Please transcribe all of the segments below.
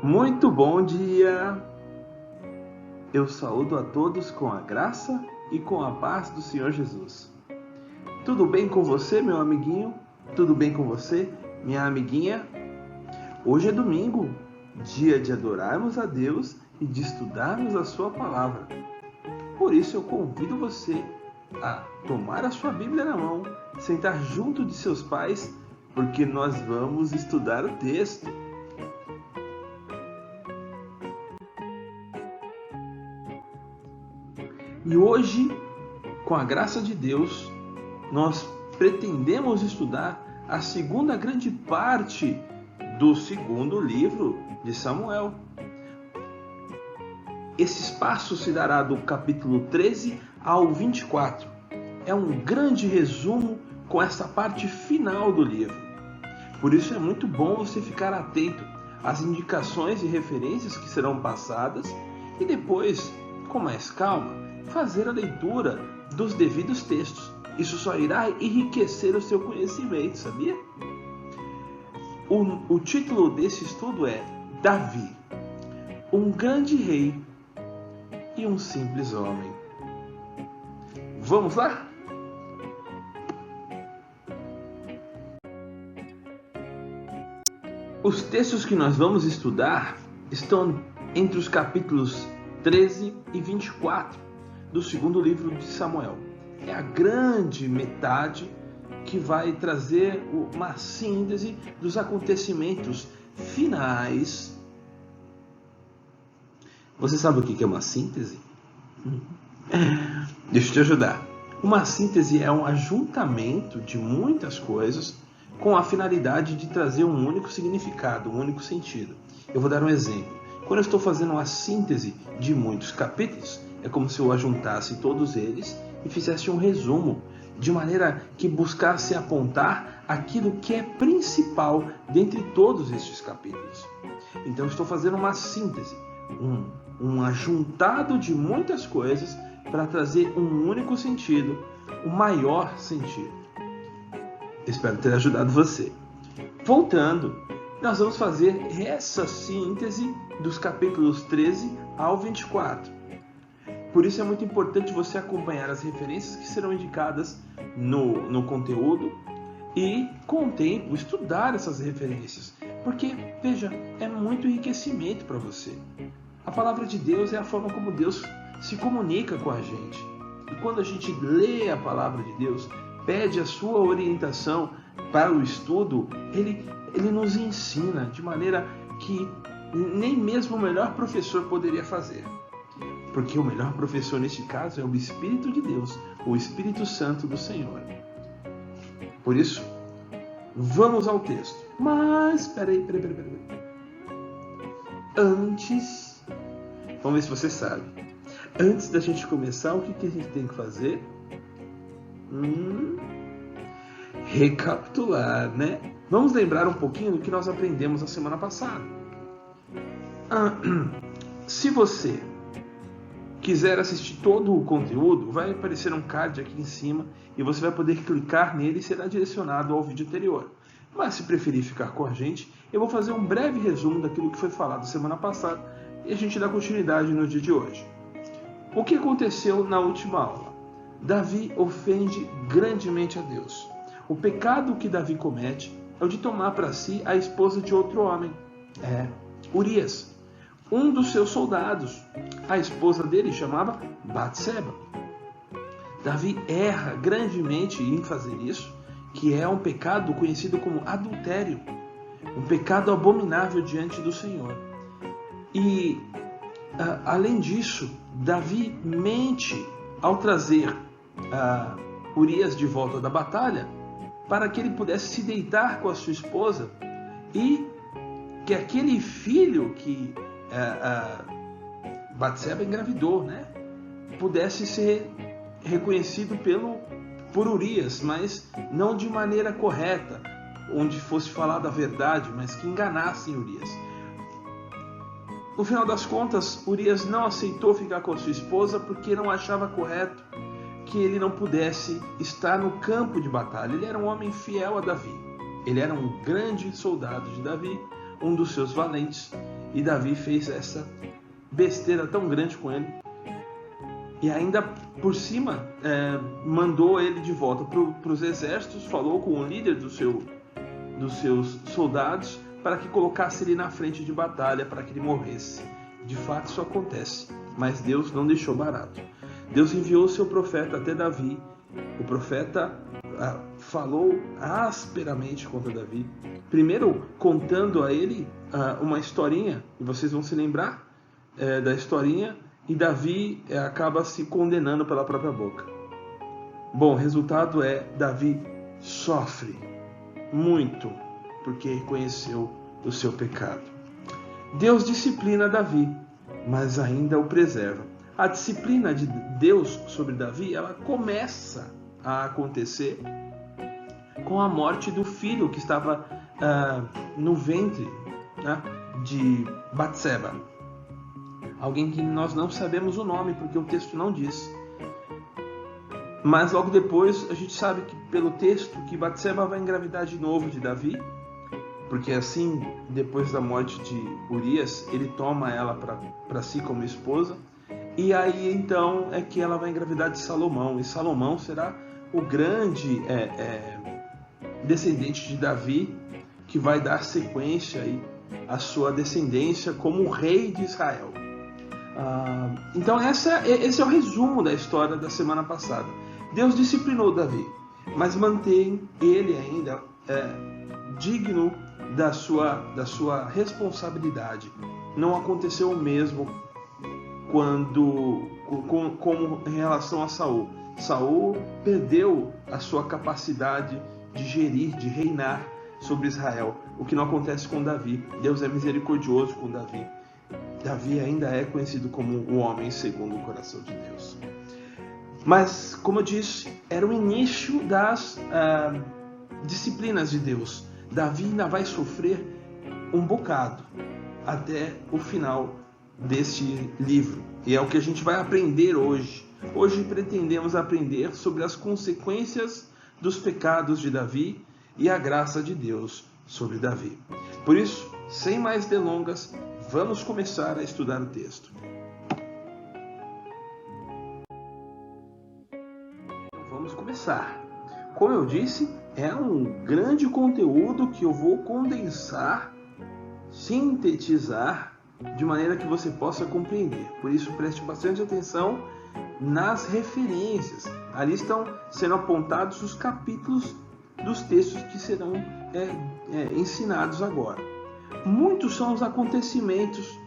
Muito bom dia! Eu saúdo a todos com a graça e com a paz do Senhor Jesus. Tudo bem com você, meu amiguinho? Tudo bem com você, minha amiguinha? Hoje é domingo, dia de adorarmos a Deus e de estudarmos a sua palavra. Por isso eu convido você a tomar a sua Bíblia na mão, sentar junto de seus pais, porque nós vamos estudar o texto. E hoje, com a graça de Deus, nós pretendemos estudar a segunda grande parte do segundo livro de Samuel. Esse espaço se dará do capítulo 13 ao 24. É um grande resumo com essa parte final do livro. Por isso é muito bom você ficar atento às indicações e referências que serão passadas e depois, com mais calma, fazer a leitura dos devidos textos. Isso só irá enriquecer o seu conhecimento, sabia? O título desse estudo é Davi, um grande rei e um simples homem. Vamos lá? Os textos que nós vamos estudar estão entre os capítulos 13 e 24 do segundo livro de Samuel. É a grande metade que vai trazer uma síntese dos acontecimentos finais. Você sabe o que é uma síntese? Deixa eu te ajudar. Uma síntese é um ajuntamento de muitas coisas com a finalidade de trazer um único significado, um único sentido. Eu vou dar um exemplo. Quando eu estou fazendo uma síntese de muitos capítulos, é como se eu ajuntasse todos eles e fizesse um resumo, de maneira que buscasse apontar aquilo que é principal dentre todos estes capítulos. Então eu estou fazendo uma síntese, um ajuntado de muitas coisas para trazer um único sentido, o maior sentido. Espero ter ajudado você. Voltando, nós vamos fazer essa síntese dos capítulos 13 ao 24. Por isso é muito importante você acompanhar as referências que serão indicadas no conteúdo e, com o tempo, estudar essas referências. Porque, veja, é muito enriquecimento para você. A palavra de Deus é a forma como Deus se comunica com a gente. E quando a gente lê a palavra de Deus, pede a sua orientação para o estudo, ele nos ensina de maneira que nem mesmo o melhor professor poderia fazer. Porque o melhor professor neste caso é o Espírito de Deus, o Espírito Santo do Senhor. Por isso, vamos ao texto. Mas, peraí. Antes, vamos ver se você sabe. Antes da gente começar, o que a gente tem que fazer? Recapitular, né? Vamos lembrar um pouquinho do que nós aprendemos na semana passada. Se você quiser assistir todo o conteúdo, vai aparecer um card aqui em cima e você vai poder clicar nele e será direcionado ao vídeo anterior. Mas se preferir ficar com a gente, eu vou fazer um breve resumo daquilo que foi falado semana passada e a gente dá continuidade no dia de hoje. O que aconteceu na última aula? Davi ofende grandemente a Deus. O pecado que Davi comete é o de tomar para si a esposa de outro homem, Urias, um dos seus soldados. A esposa dele chamava Batseba. Davi erra grandemente em fazer isso, que é um pecado conhecido como adultério, um pecado abominável diante do Senhor. E, além disso, Davi mente ao trazer Urias de volta da batalha para que ele pudesse se deitar com a sua esposa e que aquele filho que Batseba engravidou, né, pudesse ser reconhecido por Urias, mas não de maneira correta, onde fosse falada a verdade, mas que enganassem Urias. No final das contas, Urias não aceitou ficar com a sua esposa porque não achava correto que ele não pudesse estar no campo de batalha. Ele era um homem fiel a Davi. Ele era um grande soldado de Davi, um dos seus valentes, e Davi fez essa besteira tão grande com ele, e ainda por cima mandou ele de volta para os exércitos, falou com o líder dos seus soldados para que colocasse ele na frente de batalha, para que ele morresse. De fato isso acontece, mas Deus não deixou barato. Deus enviou o seu profeta até Davi. O profeta falou asperamente contra Davi, primeiro contando a ele uma historinha, e vocês vão se lembrar da historinha, e Davi acaba se condenando pela própria boca. Bom, o resultado é Davi sofre muito porque reconheceu o seu pecado. Deus disciplina Davi, mas ainda o preserva. A disciplina de Deus sobre Davi, ela começa a acontecer com a morte do filho que estava no ventre, né, de Batseba. Alguém que nós não sabemos o nome, porque o texto não diz. Mas logo depois a gente sabe que pelo texto que Batseba vai engravidar de novo de Davi, porque assim, depois da morte de Urias, ele toma ela para si como esposa, e aí então é que ela vai engravidar de Salomão, e Salomão será o grande descendente de Davi, que vai dar sequência aí à sua descendência como rei de Israel. Então esse é o resumo da história da semana passada. Deus disciplinou Davi, mas mantém ele ainda digno da sua responsabilidade. Não aconteceu o mesmo como em relação a Saul. Saul perdeu a sua capacidade de gerir, de reinar sobre Israel, o que não acontece com Davi. Deus é misericordioso com Davi. Davi ainda é conhecido como o homem segundo o coração de Deus. Mas, como eu disse, era o início das disciplinas de Deus. Davi ainda vai sofrer um bocado até o final deste livro. E é o que a gente vai aprender hoje. Hoje pretendemos aprender sobre as consequências dos pecados de Davi e a graça de Deus sobre Davi. Por isso, sem mais delongas, vamos começar a estudar o texto. Vamos começar. Como eu disse, é um grande conteúdo que eu vou condensar, sintetizar, de maneira que você possa compreender. Por isso, preste bastante atenção nas referências. Ali estão sendo apontados os capítulos dos textos que serão ensinados agora. Muitos são os acontecimentos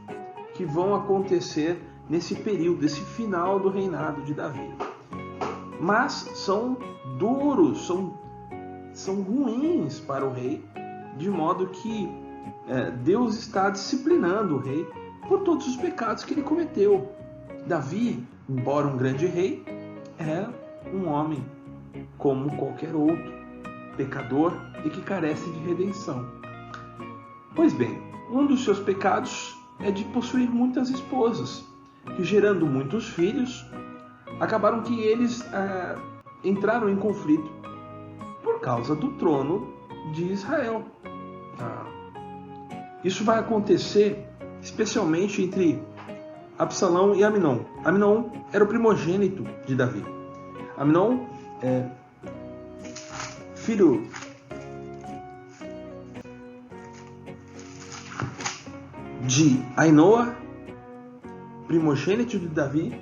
que vão acontecer nesse período, esse final do reinado de Davi. Mas são duros, são ruins para o rei, de modo que Deus está disciplinando o rei por todos os pecados que ele cometeu. Davi, embora um grande rei, é um homem como qualquer outro, pecador e que carece de redenção. Pois bem, um dos seus pecados é de possuir muitas esposas, que gerando muitos filhos, acabaram que eles entraram em conflito por causa do trono de Israel. Isso vai acontecer especialmente entre Absalão e Amnon. Amnon era o primogênito de Davi. Amnon é filho de Ainoa, primogênito de Davi,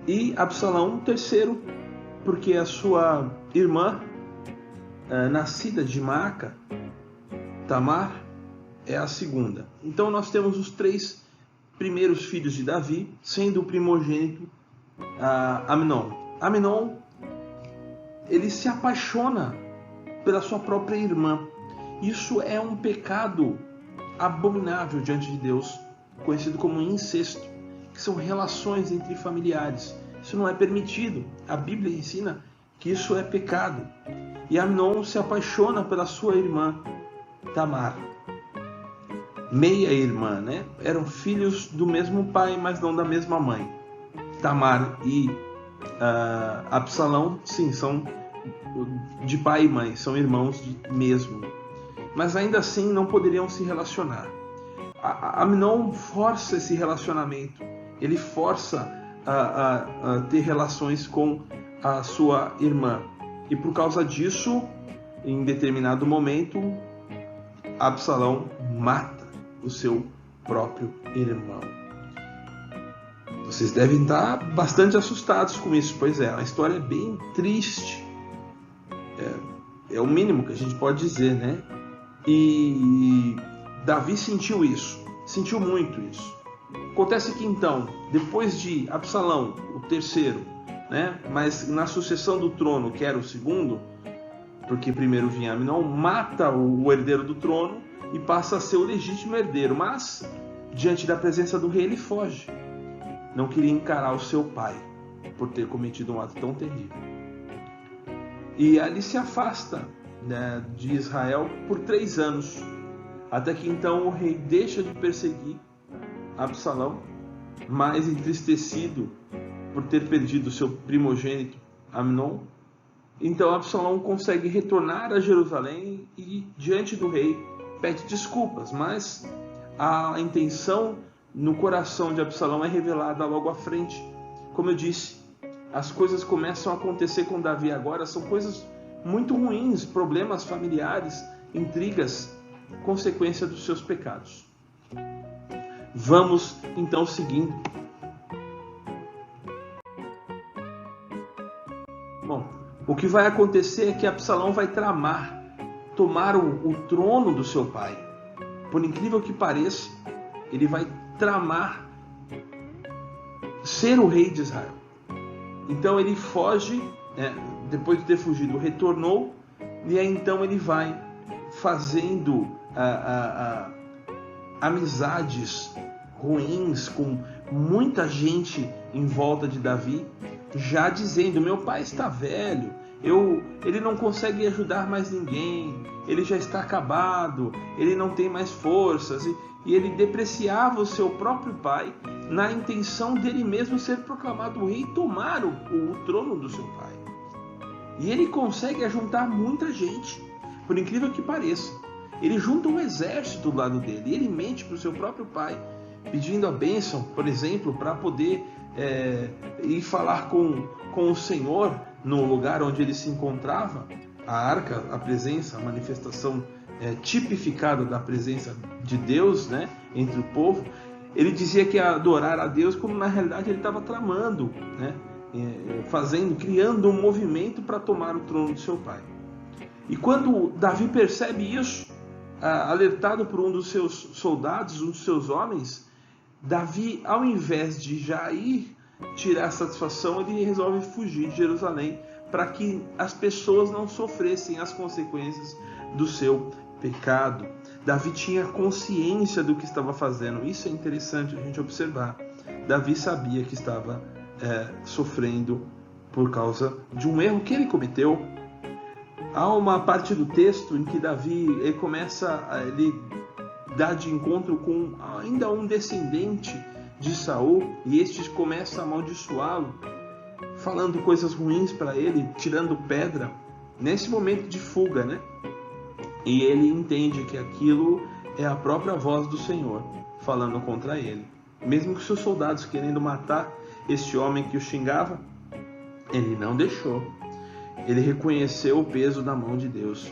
e Absalão, terceiro, porque a sua irmã, nascida de Maaca, Tamar, é a segunda. Então nós temos os três primeiros filhos de Davi, sendo o primogênito Amnon. Amnon, ele se apaixona pela sua própria irmã. Isso é um pecado abominável diante de Deus, conhecido como incesto, que são relações entre familiares. Isso não é permitido. A Bíblia ensina que isso é pecado. E Amnon se apaixona pela sua irmã Tamar. Meia-irmã, né? Eram filhos do mesmo pai, mas não da mesma mãe. Tamar e Absalão, sim, são de pai e mãe, são irmãos mesmo. mas ainda assim não poderiam se relacionar. Amnon força esse relacionamento, ele força a ter relações com a sua irmã. E por causa disso, em determinado momento, Absalão mata o seu próprio irmão. Vocês devem estar bastante assustados com isso, pois é, a história é bem triste. É o mínimo que a gente pode dizer, né? E Davi sentiu isso, sentiu muito isso. Acontece que então, depois de Absalão, o terceiro, né? Mas na sucessão do trono, que era o segundo, porque primeiro vinha Amnon, mata o herdeiro do trono e passa a ser o legítimo herdeiro. Mas, diante da presença do rei, ele foge. Não queria encarar o seu pai por ter cometido um ato tão terrível. E ali se afasta, né, de Israel por 3 anos. Até que então o rei deixa de perseguir Absalão, mais entristecido por ter perdido seu primogênito Amnon. Então Absalão consegue retornar a Jerusalém e, diante do rei, pede desculpas, mas a intenção no coração de Absalão é revelada logo à frente. Como eu disse, as coisas começam a acontecer com Davi agora, são coisas muito ruins, problemas familiares, intrigas, consequência dos seus pecados. Vamos então seguindo. Bom, o que vai acontecer é que Absalão vai tramar tomar o trono do seu pai. Por incrível que pareça, ele vai tramar ser o rei de Israel. Então ele foge, depois de ter fugido, retornou, e aí então ele vai fazendo amizades ruins com muita gente em volta de Davi, já dizendo: meu pai está velho, ele não consegue ajudar mais ninguém, ele já está acabado, ele não tem mais forças. E ele depreciava o seu próprio pai na intenção dele mesmo ser proclamado rei e tomar o trono do seu pai. E ele consegue ajuntar muita gente, por incrível que pareça. Ele junta um exército do lado dele, e ele mente para o seu próprio pai, pedindo a bênção, por exemplo, para poder ir falar com o Senhor no lugar onde ele se encontrava. A arca, a presença, a manifestação tipificada da presença de Deus, né, entre o povo. Ele dizia que ia adorar a Deus, como na realidade ele estava tramando, né, criando um movimento para tomar o trono de seu pai. E quando Davi percebe isso, alertado por um dos seus soldados, um dos seus homens, Davi, ao invés de já ir tirar satisfação, ele resolve fugir de Jerusalém para que as pessoas não sofressem as consequências do seu pecado. Davi tinha consciência do que estava fazendo. Isso é interessante a gente observar. Davi sabia que estava sofrendo por causa de um erro que ele cometeu. Há uma parte do texto em que Davi ele dá de encontro com ainda um descendente de Saul, e este começa a amaldiçoá-lo, falando coisas ruins para ele, tirando pedra, nesse momento de fuga, né? E ele entende que aquilo é a própria voz do Senhor falando contra ele. Mesmo que seus soldados querendo matar este homem que o xingava, ele não deixou. Ele reconheceu o peso da mão de Deus.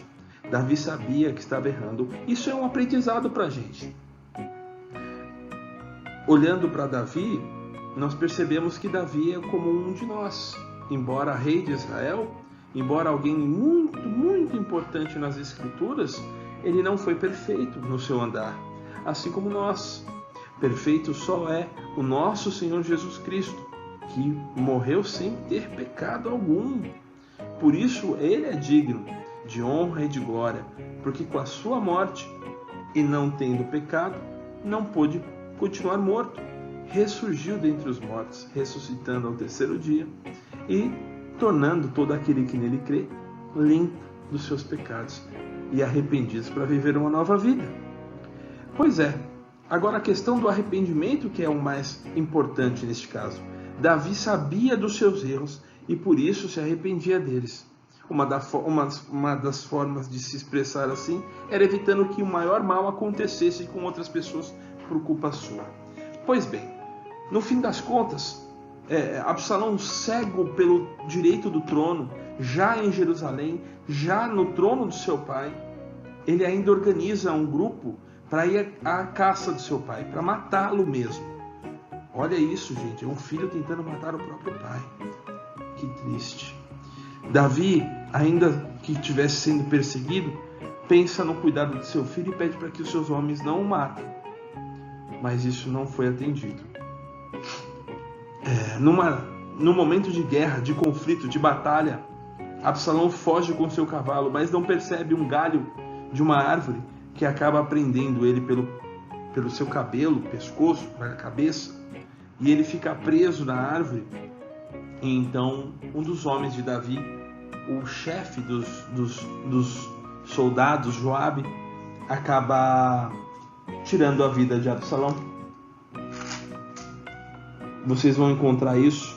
Davi sabia que estava errando. Isso é um aprendizado para a gente. Olhando para Davi, nós percebemos que Davi é como um de nós. Embora rei de Israel, embora alguém muito, muito importante nas Escrituras, ele não foi perfeito no seu andar. Assim como nós. Perfeito só é o nosso Senhor Jesus Cristo, que morreu sem ter pecado algum. Por isso ele é digno de honra e de glória, porque com a sua morte, e não tendo pecado, não pôde continuar morto. Ressurgiu dentre os mortos, ressuscitando ao terceiro dia e tornando todo aquele que nele crê limpo dos seus pecados e arrependidos para viver uma nova vida. Pois é, agora a questão do arrependimento que é o mais importante neste caso. Davi sabia dos seus erros e por isso se arrependia deles. Uma das formas de se expressar assim era evitando que o maior mal acontecesse com outras pessoas por culpa sua. Pois bem, no fim das contas, Absalão, cego pelo direito do trono, já em Jerusalém, já no trono do seu pai, ele ainda organiza um grupo para ir à caça do seu pai, para matá-lo mesmo. Olha isso, gente, é um filho tentando matar o próprio pai. Que triste. Davi, ainda que estivesse sendo perseguido, pensa no cuidado de seu filho e pede para que os seus homens não o matem. Mas isso não foi atendido. No momento de guerra, de conflito, de batalha, Absalão foge com seu cavalo, mas não percebe um galho de uma árvore que acaba prendendo ele pelo seu cabelo, pescoço, para a cabeça, e ele fica preso na árvore. E então um dos homens de Davi, o chefe dos soldados, Joabe, acaba tirando a vida de Absalão. Vocês vão encontrar isso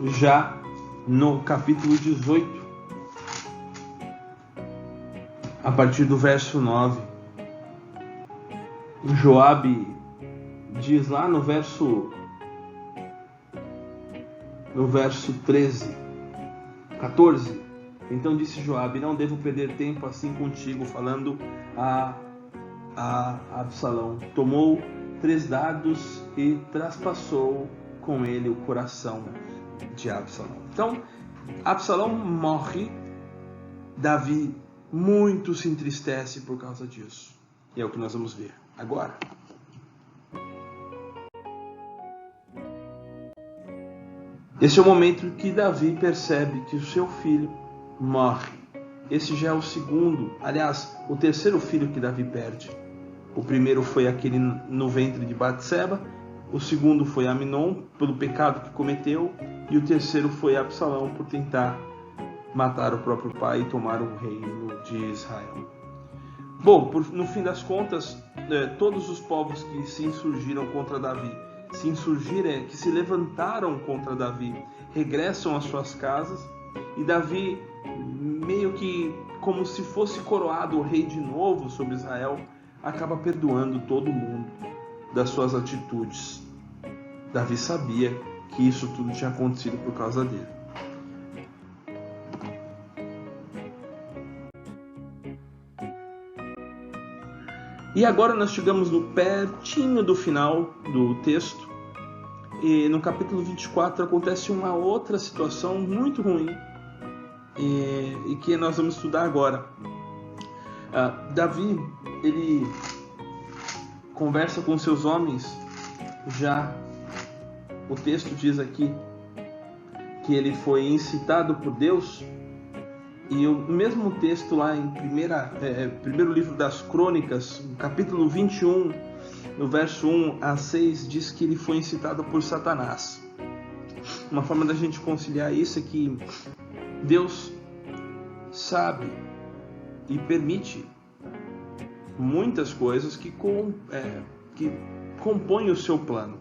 já no capítulo 18, a partir do verso 9. Joabe diz lá no verso 14: então disse Joabe: não devo perder tempo assim contigo, falando a Absalão. Tomou 3 dados e traspassou com ele o coração de Absalão. Então, Absalão morre. Davi muito se entristece por causa disso. E é o que nós vamos ver agora. Esse é o momento que Davi percebe que o seu filho morre. Esse já é o segundo, aliás, o terceiro filho que Davi perde. O primeiro foi aquele no ventre de Batseba, o segundo foi Amnon, pelo pecado que cometeu, e o terceiro foi Absalão, por tentar matar o próprio pai e tomar o reino de Israel. Bom, no fim das contas, todos os povos que se insurgiram contra Davi, que se levantaram contra Davi, regressam às suas casas, e Davi, meio que como se fosse coroado o rei de novo sobre Israel, acaba perdoando todo mundo das suas atitudes. Davi sabia que isso tudo tinha acontecido por causa dele. E agora nós chegamos no pertinho do final do texto, e no capítulo 24 acontece uma outra situação muito ruim, e que nós vamos estudar agora. Davi, ele conversa com seus homens, já o texto diz aqui que ele foi incitado por Deus, e o mesmo texto lá em primeiro livro das Crônicas, no capítulo 21, no verso 1 a 6, diz que ele foi incitado por Satanás. Uma forma da gente conciliar isso é que Deus sabe e permite muitas coisas que compõem o seu plano.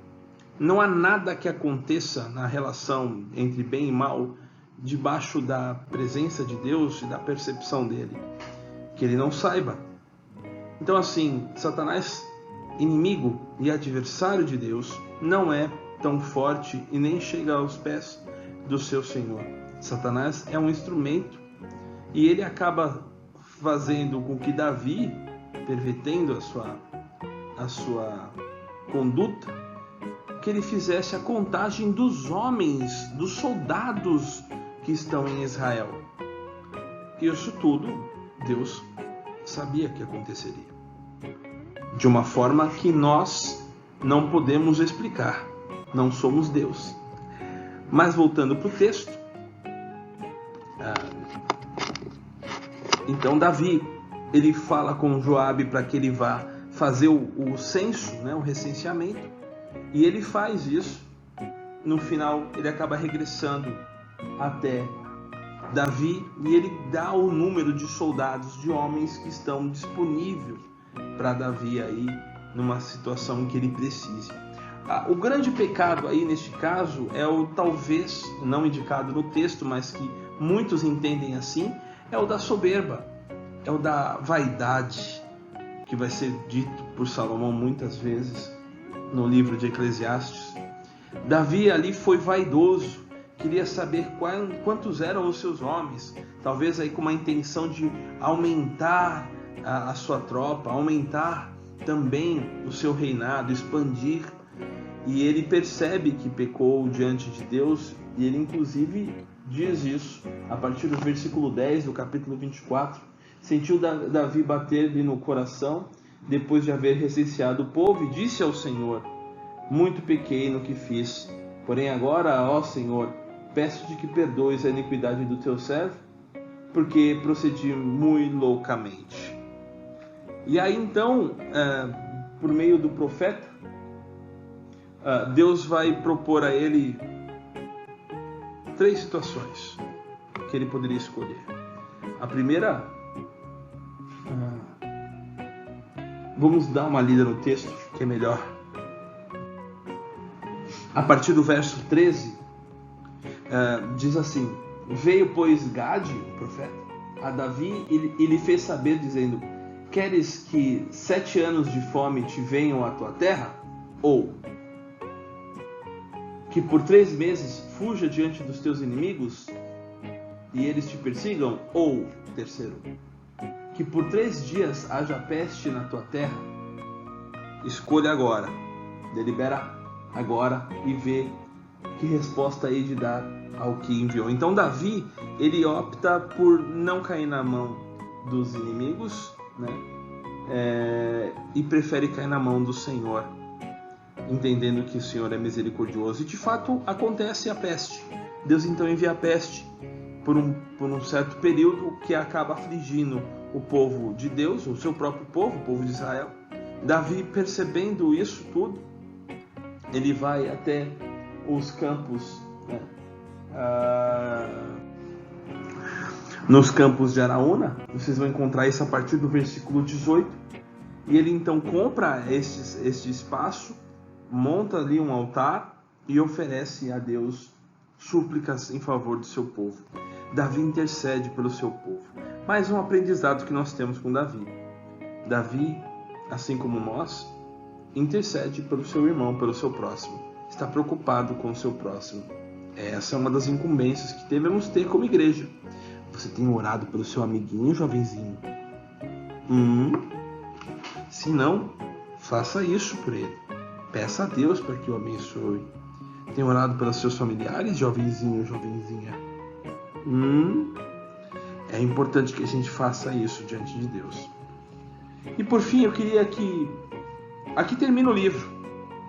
Não há nada que aconteça na relação entre bem e mal debaixo da presença de Deus e da percepção dele, que ele não saiba. Então, assim, Satanás, inimigo e adversário de Deus, não é tão forte e nem chega aos pés do seu Senhor. Satanás é um instrumento, e ele acaba fazendo com que Davi, pervertendo a sua conduta, que ele fizesse a contagem dos homens, dos soldados que estão em Israel. E isso tudo Deus sabia que aconteceria, de uma forma que nós não podemos explicar. Não somos Deus. Mas voltando para o texto, então Davi, ele fala com Joabe para que ele vá fazer o censo, o recenseamento, e ele faz isso. No final, ele acaba regressando até Davi, e ele dá o número de soldados, de homens que estão disponíveis para Davi aí numa situação em que ele precise. O grande pecado aí neste caso é o talvez não indicado no texto, mas que muitos entendem assim, é o da soberba, é o da vaidade, que vai ser dito por Salomão muitas vezes no livro de Eclesiastes. Davi ali foi vaidoso, queria saber quantos eram os seus homens, talvez aí com uma intenção de aumentar a sua tropa, aumentar também o seu reinado, expandir. E ele percebe que pecou diante de Deus, e ele inclusive diz isso a partir do versículo 10 do capítulo 24. Sentiu Davi bater-lhe no coração, depois de haver recenseado o povo, e disse ao Senhor: muito pequei no que fiz, porém agora, ó Senhor, peço-te que perdoes a iniquidade do teu servo, porque procedi muito loucamente. E aí então, por meio do profeta, Deus vai propor a ele 3 situações que ele poderia escolher. A primeira, vamos dar uma lida no texto, que é melhor. A partir do verso 13, diz assim: veio, pois, Gade, o profeta, a Davi e lhe fez saber, dizendo: queres que 7 anos de fome te venham à tua terra? Ou que por 3 meses fuja diante dos teus inimigos e eles te persigam? Ou, terceiro, que por 3 dias haja peste na tua terra? Escolha agora, delibera agora e vê que resposta hei de dar ao que enviou. Então Davi, ele opta por não cair na mão dos inimigos, né? E prefere cair na mão do Senhor, entendendo que o Senhor é misericordioso. E de fato acontece a peste. Deus então envia a peste por um certo período, que acaba afligindo o povo de Deus, o seu próprio povo, o povo de Israel. Davi, percebendo isso tudo, ele vai até os campos, né? Nos campos de Araúna. Vocês vão encontrar isso a partir do versículo 18. E ele então compra este espaço, monta ali um altar e oferece a Deus súplicas em favor do seu povo. Davi intercede pelo seu povo. Mais um aprendizado que nós temos com Davi. Davi, assim como nós, intercede pelo seu irmão, pelo seu próximo. Está preocupado com o seu próximo. Essa é uma das incumbências que devemos ter como igreja. Você tem orado pelo seu amiguinho, jovenzinho? Se não, faça isso por ele. Peça a Deus para que o abençoe. Tem orado pelos seus familiares, jovenzinho, jovenzinha? É importante que a gente faça isso diante de Deus. E por fim, eu queria que... Aqui termina o livro,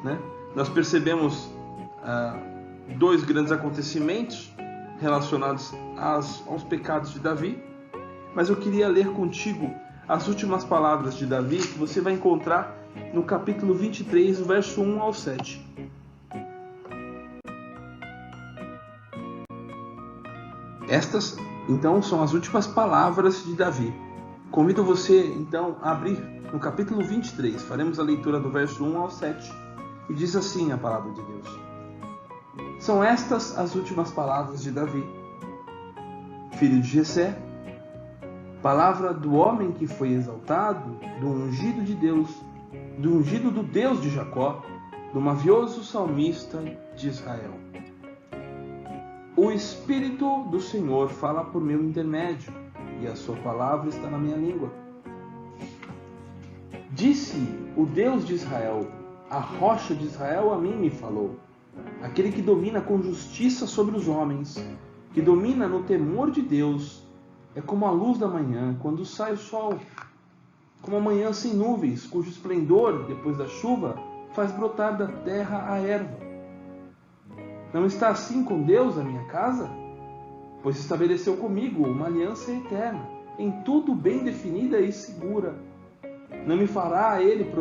né? Nós percebemos 2 grandes acontecimentos relacionados aos pecados de Davi, mas eu queria ler contigo as últimas palavras de Davi, que você vai encontrar no capítulo 23, verso 1 ao 7. Estas, então, são as últimas palavras de Davi. Convido você, então, a abrir no capítulo 23. Faremos a leitura do verso 1 ao 7. E diz assim a palavra de Deus: são estas as últimas palavras de Davi, filho de Jessé, palavra do homem que foi exaltado, do ungido de Deus, do ungido do Deus de Jacó, do mavioso salmista de Israel. O Espírito do Senhor fala por meu intermédio, e a sua palavra está na minha língua. Disse o Deus de Israel, a rocha de Israel a mim me falou. Aquele que domina com justiça sobre os homens, que domina no temor de Deus, é como a luz da manhã, quando sai o sol, como a manhã sem nuvens, cujo esplendor, depois da chuva, faz brotar da terra a erva. Não está assim com Deus a minha casa? Pois estabeleceu comigo uma aliança eterna, em tudo bem definida e segura. Não me fará a Ele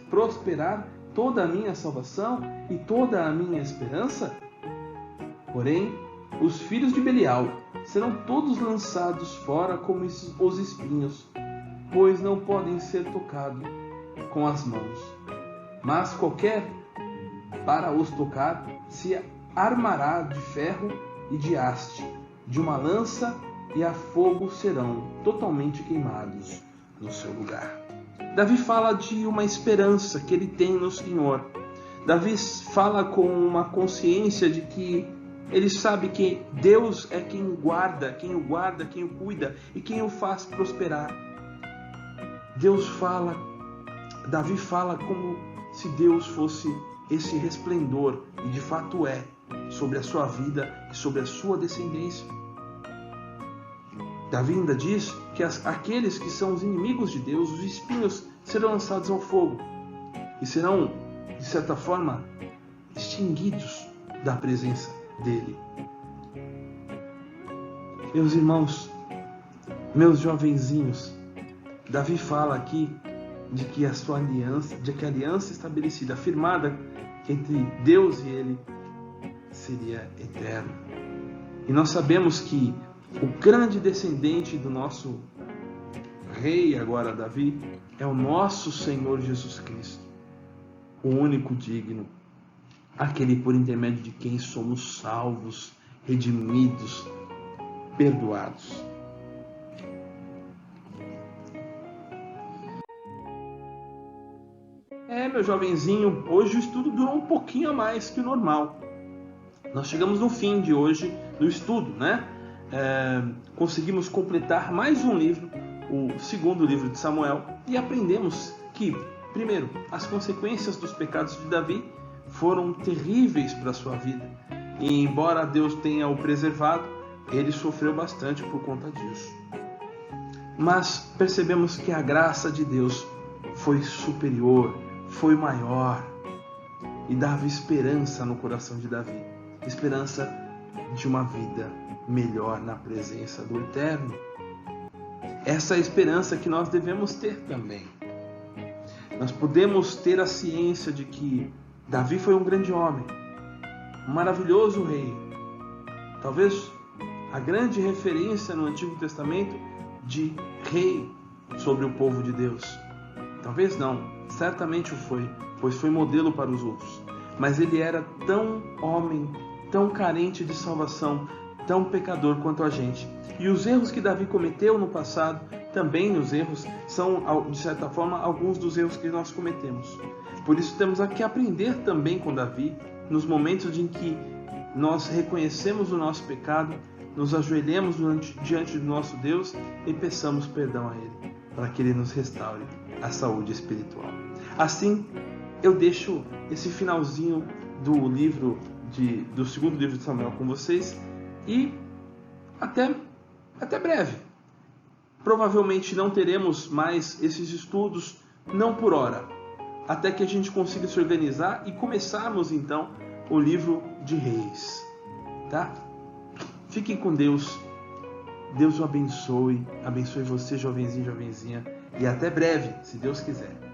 prosperar toda a minha salvação e toda a minha esperança? Porém, os filhos de Belial serão todos lançados fora como os espinhos, pois não podem ser tocados com as mãos. Mas qualquer para os tocar, se armará de ferro e de haste, de uma lança e a fogo serão totalmente queimados no seu lugar. Davi fala de uma esperança que ele tem no Senhor. Davi fala com uma consciência de que ele sabe que Deus é quem o guarda, quem o cuida e quem o faz prosperar. Davi fala como se Deus fosse esse resplendor, e de fato é, sobre a sua vida e sobre a sua descendência. Davi ainda diz que aqueles que são os inimigos de Deus, os espinhos, serão lançados ao fogo e serão, de certa forma, extinguidos da presença dele. Meus irmãos, meus jovenzinhos, Davi fala aqui de que a aliança estabelecida, afirmada entre Deus e ele, seria eterna. E nós sabemos que o grande descendente do nosso rei agora, Davi, é o nosso Senhor Jesus Cristo, o único digno, aquele por intermédio de quem somos salvos, redimidos, perdoados. Meu jovenzinho, hoje o estudo durou um pouquinho a mais que o normal. Nós chegamos no fim de hoje do estudo, né? Conseguimos completar mais um livro, o segundo livro de Samuel, e aprendemos que, primeiro, as consequências dos pecados de Davi foram terríveis para a sua vida. E embora Deus tenha o preservado, ele sofreu bastante por conta disso. Mas percebemos que a graça de Deus foi superior, foi maior, e dava esperança no coração de Davi, esperança de uma vida melhor na presença do Eterno. Essa é a esperança que nós devemos ter também. Nós podemos ter a ciência de que Davi foi um grande homem, um maravilhoso rei, talvez a grande referência no Antigo Testamento de rei sobre o povo de Deus. Talvez não, certamente o foi, pois foi modelo para os outros. Mas ele era tão homem, tão carente de salvação, tão pecador quanto a gente. E os erros que Davi cometeu no passado, também os erros, são, de certa forma, alguns dos erros que nós cometemos. Por isso temos que aprender também com Davi, nos momentos em que nós reconhecemos o nosso pecado, nos ajoelhemos diante do nosso Deus e peçamos perdão a Ele, para que Ele nos restaure a saúde espiritual. Assim, eu deixo esse finalzinho do segundo livro de Samuel com vocês e até breve. Provavelmente não teremos mais esses estudos, não por hora, até que a gente consiga se organizar e começarmos então o livro de Reis, tá? Fiquem com Deus. Deus o abençoe você, jovenzinho, jovenzinha, e até breve, se Deus quiser.